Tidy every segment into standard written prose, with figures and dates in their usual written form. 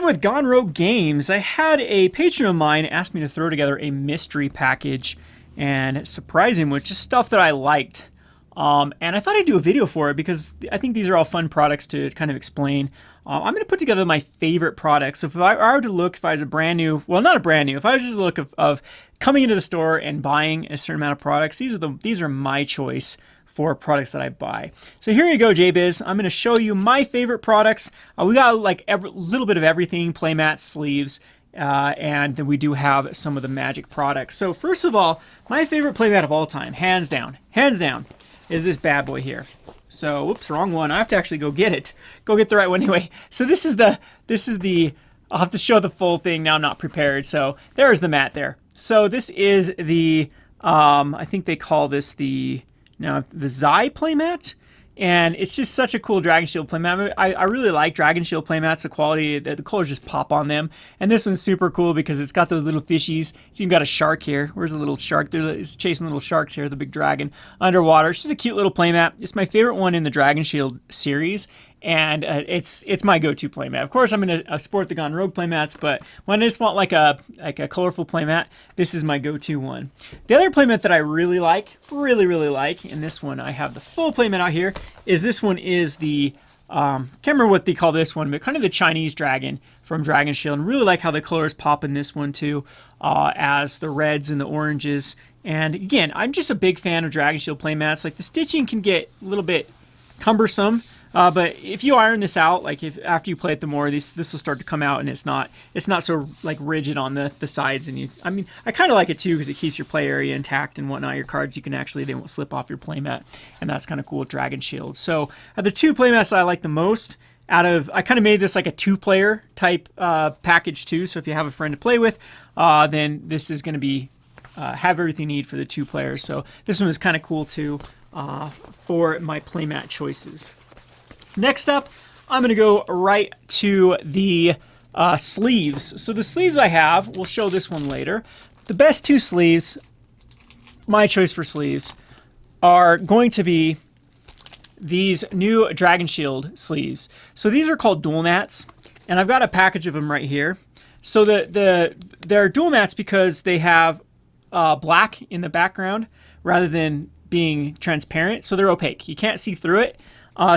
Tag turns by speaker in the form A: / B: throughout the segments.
A: I'm with Gone Rogue Games. I had a patron of mine ask me to throw together a mystery package and surprise him with just stuff that I liked. And I thought I'd do a video for it because I think these are all fun products to kind of explain. I'm going to put together my favorite products. So if I were to look, if I was a brand new, well, not a brand new, if I was just to look of coming into the store and buying a certain amount of products, these are my choice for products that I buy. So here you go, JBiz. I'm going to show you my favorite products. We got like a little bit of everything, playmats, sleeves, and then we do have some of the magic products. So first of all, my favorite playmat of all time, hands down, is this bad boy here. So, whoops, wrong one. I have to actually go get it. Go get the right one anyway. So this is the, I'll have to show the full thing now. I'm not prepared. So there's the mat there. So this is the, I think they call this the Zai playmat. And it's just such a cool Dragon Shield playmat. I really like Dragon Shield playmats. The quality, the colors just pop on them. And this one's super cool because it's got those little fishies. So you've got a shark here. Where's the little shark? It's chasing little sharks here, the big dragon underwater. It's just a cute little playmat. It's my favorite one in the Dragon Shield series. And it's my go-to playmat. Of course, I'm going to sport the Gone Rogue playmats, but when I just want like a colorful playmat, this is my go-to one. The other playmat that I really like, and this one I have the full playmat out here, is this one is the, can't remember what they call this one, but kind of the Chinese dragon from Dragon Shield. And really like how the colors pop in this one too, as the reds and the oranges. And again, I'm just a big fan of Dragon Shield playmats. Like the stitching can get a little bit cumbersome. But if you iron this out, like if after you play it the more, this will start to come out, and it's not so like rigid on the sides. And I kind of like it too because it keeps your play area intact and whatnot. Your cards they won't slip off your playmat, and that's kind of cool with Dragon Shield. So the two playmats that I like the most I kind of made this like a 2-player type package too. So if you have a friend to play with, then this is going to be have everything you need for the 2 players. So this one is kind of cool too for my playmat choices. Next up, I'm going to go right to the sleeves. So the sleeves I have, we'll show this one later. The best 2 sleeves, my choice for sleeves, are going to be these new Dragon Shield sleeves. So these are called dual mats, and I've got a package of them right here. So they're dual mats because they have black in the background rather than being transparent, so they're opaque. You can't see through it.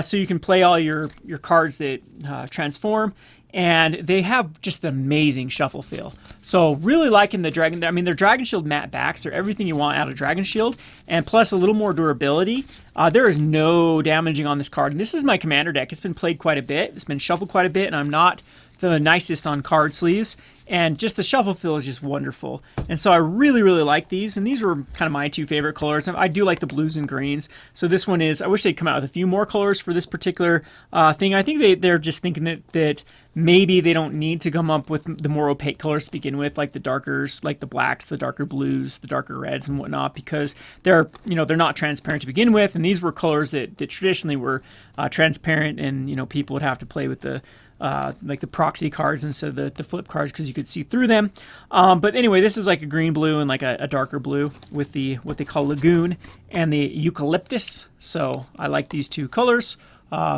A: So you can play all your cards that transform, and they have just amazing shuffle feel. So really liking the Dragon. I mean, they're Dragon Shield matte backs. They're everything you want out of Dragon Shield, and plus a little more durability. There is no damaging on this card. And this is my commander deck. It's been played quite a bit. It's been shuffled quite a bit, and I'm not the nicest on card sleeves. And just the shuffle feel is just wonderful. And so I really like these. And these were kind of my 2 favorite colors. I do like the blues and greens. So this one is, I wish they'd come out with a few more colors for this particular thing. I think they're just thinking that maybe they don't need to come up with the more opaque colors to begin with, like the darkers, like the blacks, the darker blues, the darker reds and whatnot, because they're not transparent to begin with. And these were colors that traditionally were transparent, and people would have to play with the like the proxy cards instead of the flip cards because you could see through them. But anyway, this is like a green blue and like a darker blue with the what they call lagoon and the eucalyptus. So I like these 2 colors.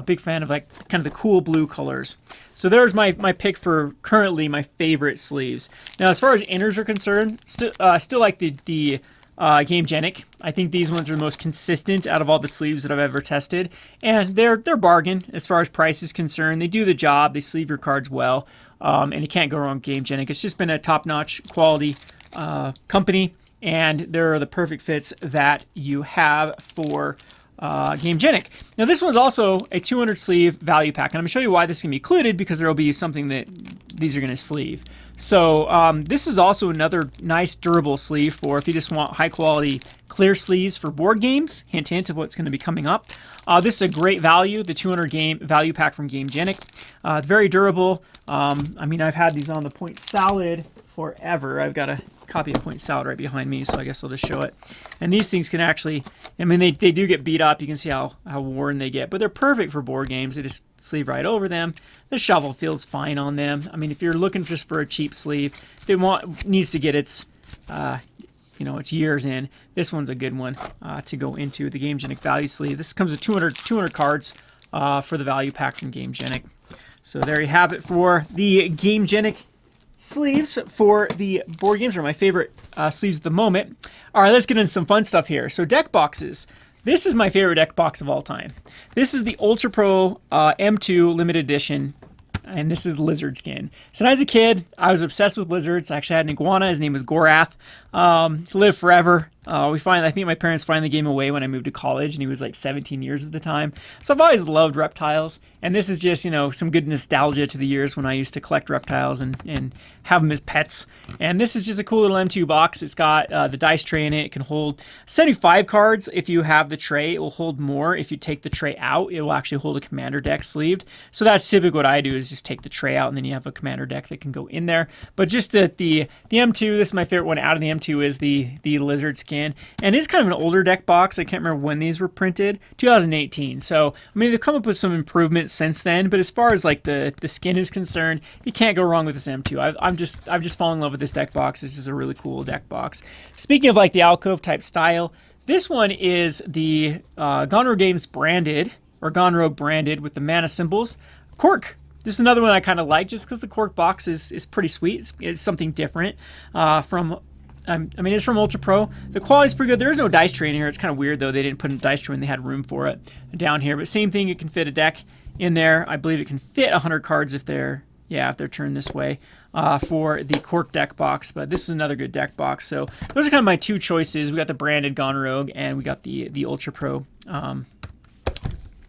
A: Big fan of like kind of the cool blue colors. So there's my pick for currently my favorite sleeves. Now as far as inners are concerned, still like the Gamegenic. I think these ones are the most consistent out of all the sleeves that I've ever tested, and they're bargain as far as price is concerned. They do the job. They sleeve your cards well, and you can't go wrong with Gamegenic. It's just been a top-notch quality company, and they're the perfect fits that you have for Gamegenic. Now this one's also a 200 sleeve value pack, and I'm going to show you why this can be included because there will be something that these are going to sleeve. So this is also another nice durable sleeve for if you just want high quality clear sleeves for board games. Hint hint of what's going to be coming up. This is a great value, the 200 game value pack from Gamegenic. Very durable. I mean, I've had these on the Point Salad forever. I've got a copy of Point Salad right behind me, so I guess I'll just show it. And these things can actually, I mean, they do get beat up. You can see how worn they get, but they're perfect for board games. They just sleeve right over them. The shuffle feels fine on them. I mean, if you're looking just for a cheap sleeve, needs to get its, its years in. This one's a good one to go into, the Gamegenic value sleeve. This comes with 200 cards for the value pack from Gamegenic. So there you have it for the Gamegenic sleeves for the board games, are my favorite sleeves at the moment. All right, let's get into some fun stuff here. So deck boxes. This is my favorite deck box of all time. This is the Ultra Pro M2 limited edition, and this is lizard skin. So when I was a kid, I was obsessed with lizards. I actually had an iguana. His name was Gorath. He lived forever. I think my parents finally gave him away when I moved to college, and he was like 17 years at the time. So I've always loved reptiles, and this is just, some good nostalgia to the years when I used to collect reptiles and have them as pets. And this is just a cool little M2 box. It's got the dice tray in it. It can hold 75 cards if you have the tray. It will hold more if you take the tray out. It will actually hold a commander deck sleeved. So that's typically what I do, is just take the tray out, and then you have a commander deck that can go in there. But just the M2, this is my favorite one out of the M2, is the lizard skin. And it's kind of an older deck box. I can't remember when these were printed. 2018. So, I mean, they've come up with some improvements since then. But as far as like the skin is concerned, you can't go wrong with this M2. I've just fallen in love with this deck box. This is a really cool deck box. Speaking of like the alcove type style, this one is the Gone Rogue Games branded, or Gone Rogue branded with the mana symbols. Cork. This is another one I kind of like, just because the cork box is pretty sweet. It's something different from. It's from Ultra Pro. The quality's pretty good. There is no dice tray in here. It's kind of weird, though. They didn't put a dice tray when they had room for it down here. But same thing, it can fit a deck in there. I believe it can fit 100 cards if they're turned this way for the cork deck box. But this is another good deck box. So those are kind of my two choices. We got the branded Gone Rogue, and we got the Ultra Pro, the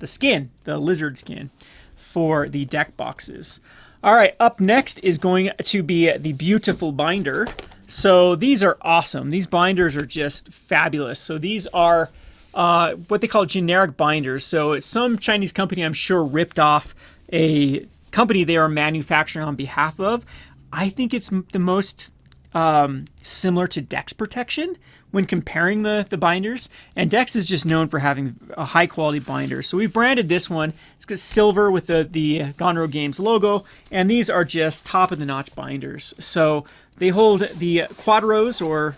A: skin, the lizard skin for the deck boxes. All right, up next is going to be the beautiful binder. So these are awesome. These binders are just fabulous. So these are what they call generic binders. So it's some Chinese company, I'm sure, ripped off a company they are manufacturing on behalf of. I think it's the most similar to Dex Protection when comparing the binders. And Dex is just known for having a high quality binder. So we branded this one. It's got silver with the Gone Rogue Games logo. And these are just top of the notch binders. So they hold the Quadros, or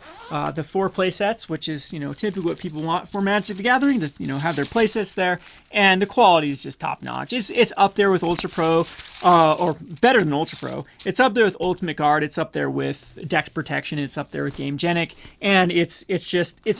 A: the 4 play sets, which is, typically what people want for Magic the Gathering, to, have their play sets there. And the quality is just top notch. It's up there with Ultra Pro, or better than Ultra Pro. It's up there with Ultimate Guard. It's up there with Dex Protection. It's up there with Gamegenic. And it's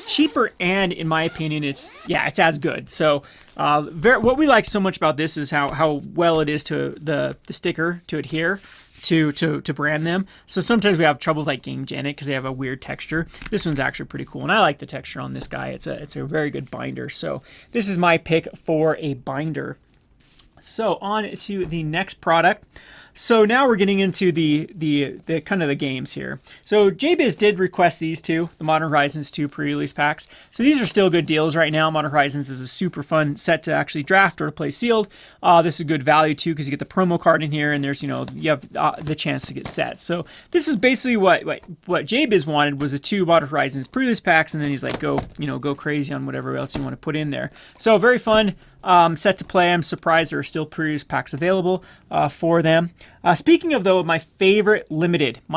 A: cheaper, and in my opinion, it's as good. So what we like so much about this is how well it is to the sticker to adhere to brand them. So sometimes we have trouble with like Gamegenic because they have a weird texture. This one's actually pretty cool, and I like the texture on this guy. It's a very good binder. So this is my pick for a binder. So on to the next product. So now we're getting into the kind of the games here. So JBiz did request these two, the Modern Horizons 2 pre-release packs. So these are still good deals right now. Modern Horizons is a super fun set to actually draft or to play sealed. This is good value too, because you get the promo card in here, and there's you have the chance to get sets. So this is basically what JBiz wanted, was a 2 Modern Horizons pre-release packs, and then he's like, go crazy on whatever else you want to put in there. So very fun. Set to play. I'm surprised there are still pre-release packs available for them. Speaking of, though, my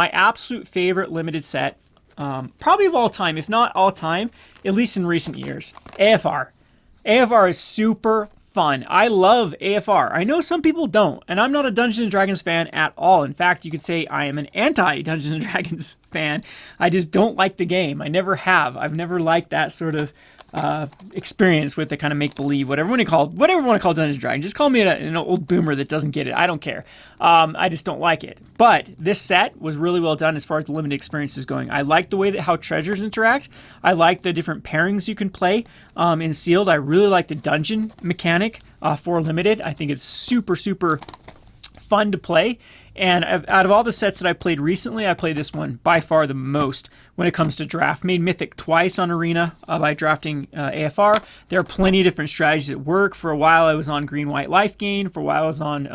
A: absolute favorite limited set, probably of all time, if not all time, at least in recent years, AFR. AFR is super fun. I love AFR. I know some people don't, and I'm not a Dungeons & Dragons fan at all. In fact, you could say I am an anti-Dungeons & Dragons fan. I just don't like the game. I never have. I've never liked that sort of experience with the kind of make-believe, whatever you want to call Dungeons & Dragons. Just call me an old boomer that doesn't get it. I don't care. I just don't like it. But this set was really well done as far as the limited experience is going. I like the way that how treasures interact. I like the different pairings you can play in sealed. I really like the dungeon mechanic for limited. I think it's super, super fun to play. And out of all the sets that I played recently, I played this one by far the most when it comes to draft. Made Mythic twice on Arena by drafting AFR. There are plenty of different strategies that work. For a while, I was on green-white life gain. For a while, I was on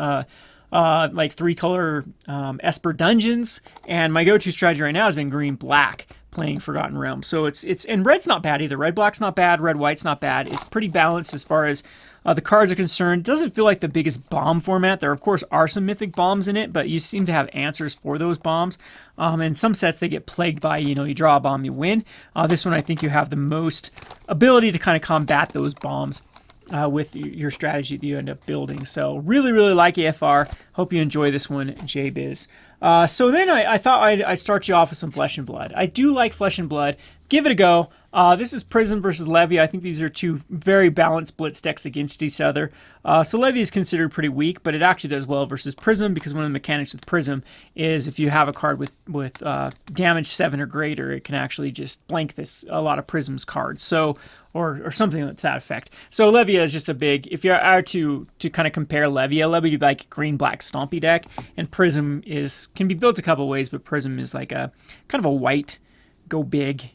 A: like 3-color Esper Dungeons. And my go-to strategy right now has been green-black, playing Forgotten Realms. So and red's not bad either. Red-black's not bad. Red-white's not bad. It's pretty balanced as far as the cards are concerned. It doesn't feel like the biggest bomb format. There, of course, are some mythic bombs in it, but you seem to have answers for those bombs. In some sets, they get plagued by, you draw a bomb, you win. This one, I think you have the most ability to kind of combat those bombs. with your strategy that you end up building. So really, really like AFR. Hope you enjoy this one, JBiz. So then I thought I'd start you off with some Flesh and Blood. I do like Flesh and Blood. Give it a go. This is Prism versus Levy. I think these are two very balanced blitz decks against each other. So Levy is considered pretty weak, but it actually does well versus Prism, because one of the mechanics with Prism is if you have a card with damage 7 or greater, it can actually just blank a lot of Prism's cards. So or something to that effect. So Levia is just a big, if you are to kind of compare Levia would be like a green-black stompy deck, and Prism can be built a couple ways, but Prism is like a kind of a white, go big,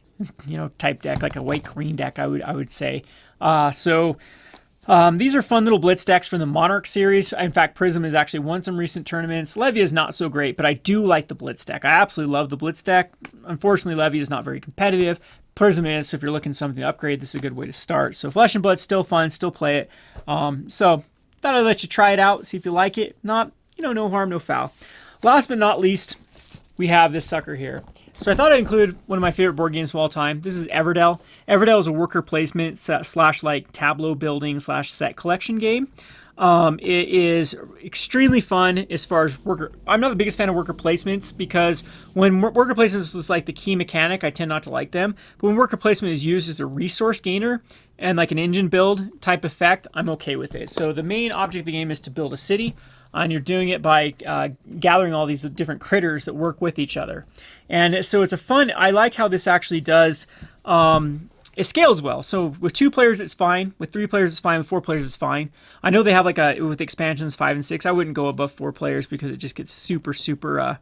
A: type deck, like a white-green deck, I would say. These are fun little blitz decks from the Monarch series. In fact, Prism has actually won some recent tournaments. Levy is not so great, but I do like the blitz deck. I absolutely love the blitz deck. Unfortunately, Levy is not very competitive. Prism is, so if you're looking for something to upgrade, this is a good way to start. So Flesh and Blood's still fun, still play it. So thought I'd let you try it out, see if you like it. Not, no harm, no foul. Last but not least, we have this sucker here. So I thought I'd include one of my favorite board games of all time. This is Everdell. Everdell is a worker placement / like tableau building / set collection game. It is extremely fun as far as worker. I'm not the biggest fan of worker placements, because when worker placements is like the key mechanic, I tend not to like them. But when worker placement is used as a resource gainer and like an engine build type effect, I'm okay with it. So the main object of the game is to build a city, and you're doing it by gathering all these different critters that work with each other. And so it's I like how this actually does. It scales well. So with 2 players, it's fine. With 3 players, it's fine. With 4 players, it's fine. I know they have with expansions 5 and 6, I wouldn't go above 4 players because it just gets super, super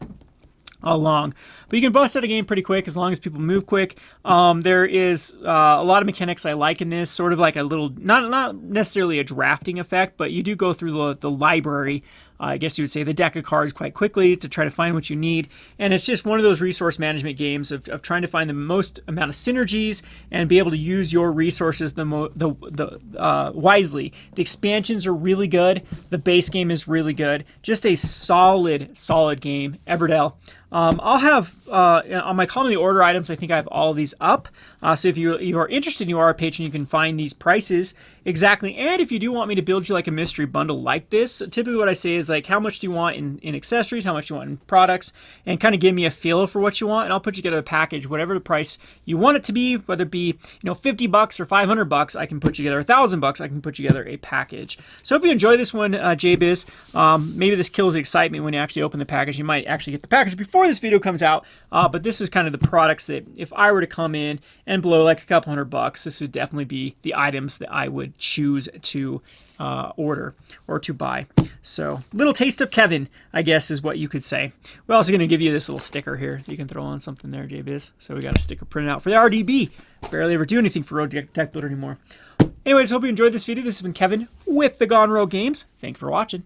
A: long. But you can bust out a game pretty quick as long as people move quick. There is a lot of mechanics I like in this, sort of like a little, not necessarily a drafting effect, but you do go through the library, I guess you would say, the deck of cards quite quickly to try to find what you need. And it's just one of those resource management games of trying to find the most amount of synergies and be able to use your resources wisely. The expansions are really good. The base game is really good. Just a solid game. Everdell. I'll have, on my Call Me the Order items, I think I have all of these up. So if you are interested and you are a patron, you can find these prices exactly. And if you do want me to build you like a mystery bundle like this, typically what I say is like, how much do you want in accessories, how much do you want in products, and kind of give me a feel for what you want, and I'll put together a package, whatever the price you want it to be, whether it be $50 or $500, I can put together $1,000, I can put together a package. So hope you enjoy this one, JBiz. Maybe this kills the excitement when you actually open the package. You might actually get the package before this video comes out, but this is kind of the products that if I were to come in and blow like a couple $100, this would definitely be the items that I would choose to order or to buy. So little taste of Kevin, I guess, is what you could say. We're also going to give you this little sticker here. You can throw on something there, JBiz. So we got a sticker printed out for the RDB. Barely ever do anything for Road Deck Builder anymore. Anyways, hope you enjoyed this video. This has been Kevin with the Gone Rogue Games. Thanks for watching.